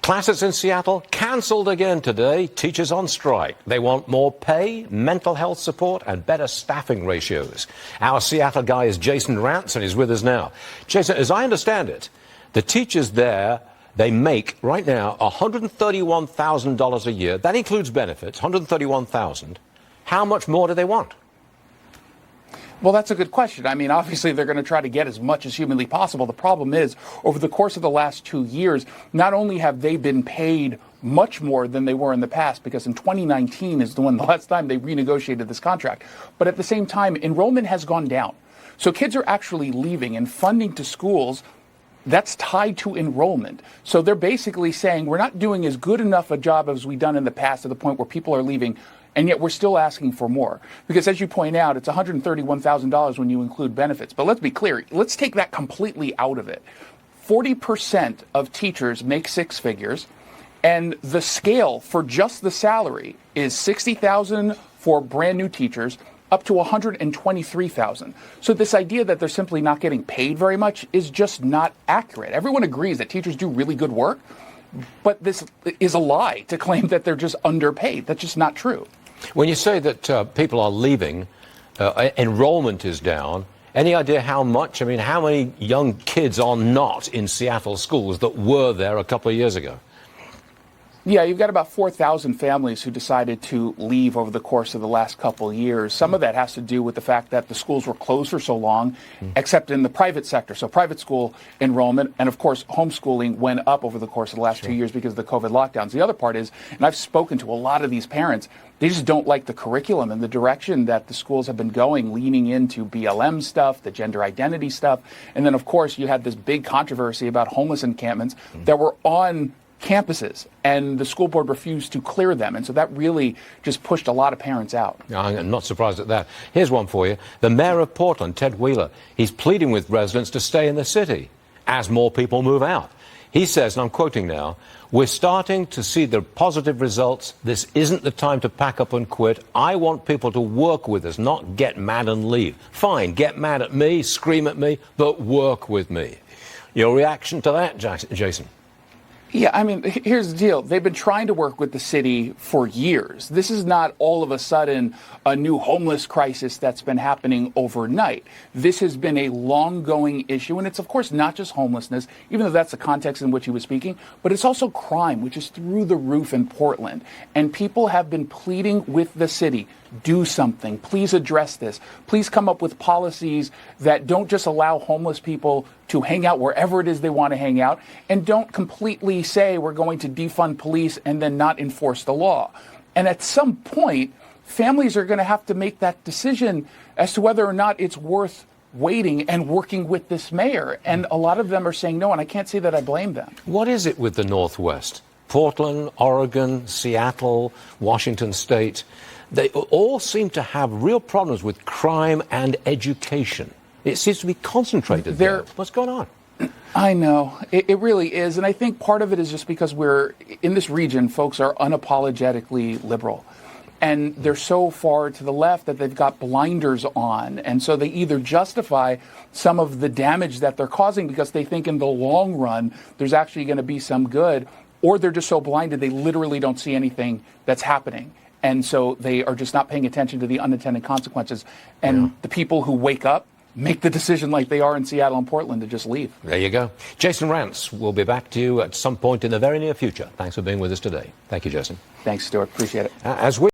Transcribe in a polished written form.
Classes in Seattle cancelled again today. Teachers on strike. They want more pay, mental health support, and better staffing ratios. Our Seattle guy is Jason Rantz, and he's with us now. Jason, as I understand it, the teachers there, they make right now $131,000 a year. That includes benefits, $131,000. How much more do they want? Well, that's a good question. I mean, obviously, they're going to try to get as much as humanly possible. The problem is, over the course of the last 2 years, not only have they been paid much more than they were in the past, because in 2019 is the last time they renegotiated this contract, but at the same time, enrollment has gone down. So kids are actually leaving, and funding to schools, that's tied to enrollment. So they're basically saying we're not doing as good enough a job as we've done in the past, to the point where people are leaving, and yet we're still asking for more. Because as you point out, it's $131,000 when you include benefits. But let's be clear, let's take that completely out of it. 40% of teachers make six figures, and the scale for just the salary is $60,000 for brand new teachers, up to $123,000. So this idea that they're simply not getting paid very much is just not accurate. Everyone agrees that teachers do really good work, but this is a lie to claim that they're just underpaid. That's just not true. When you say that people are leaving, enrollment is down, any idea how much? I mean, how many young kids are not in Seattle schools that were there a couple of years ago? Yeah, you've got about 4,000 families who decided to leave over the course of the last couple of years. Some of that has to do with the fact that the schools were closed for so long, except in the private sector. So private school enrollment and, of course, homeschooling went up over the course of the last 2 years because of the COVID lockdowns. The other part is, and I've spoken to a lot of these parents, they just don't like the curriculum and the direction that the schools have been going, leaning into BLM stuff, the gender identity stuff. And then, of course, you had this big controversy about homeless encampments that were on campuses, and the school board refused to clear them. And so that really just pushed a lot of parents out. I'm not surprised at that. Here's one for you. The mayor of Portland, Ted Wheeler, he's pleading with residents to stay in the city as more people move out. He says, and I'm quoting now, "We're starting to see the positive results. This isn't the time to pack up and quit. I want people to work with us, not get mad and leave. Fine, get mad at me, scream at me, but work with me." Your reaction to that, Jason? Yeah, I mean, here's the deal. They've been trying to work with the city for years. This is not all of a sudden a new homeless crisis that's been happening overnight. This has been a long-going issue, and it's, of course, not just homelessness, even though that's the context in which he was speaking, but it's also crime, which is through the roof in Portland. And people have been pleading with the city, do something. Please address this. Please come up with policies that don't just allow homeless people to hang out wherever it is they want to hang out, and don't completely say we're going to defund police and then not enforce the law. And at some point, families are going to have to make that decision as to whether or not it's worth waiting and working with this mayor. And a lot of them are saying no, and I can't say that I blame them. What is it with the Northwest? Portland, Oregon, Seattle, Washington State, they all seem to have real problems with crime and education. It seems to be concentrated there. What's going on? I know. It really is. And I think part of it is just because we're in this region, folks are unapologetically liberal. And they're so far to the left that they've got blinders on. And so they either justify some of the damage that they're causing because they think in the long run there's actually going to be some good, or they're just so blinded they literally don't see anything that's happening. And so they are just not paying attention to the unintended consequences. And the people who wake up make the decision like they are in Seattle and Portland to just leave. There you go. Jason Rantz will be back to you at some point in the very near future. Thanks for being with us today. Thank you, Jason. Thanks, Stuart. Appreciate it. As we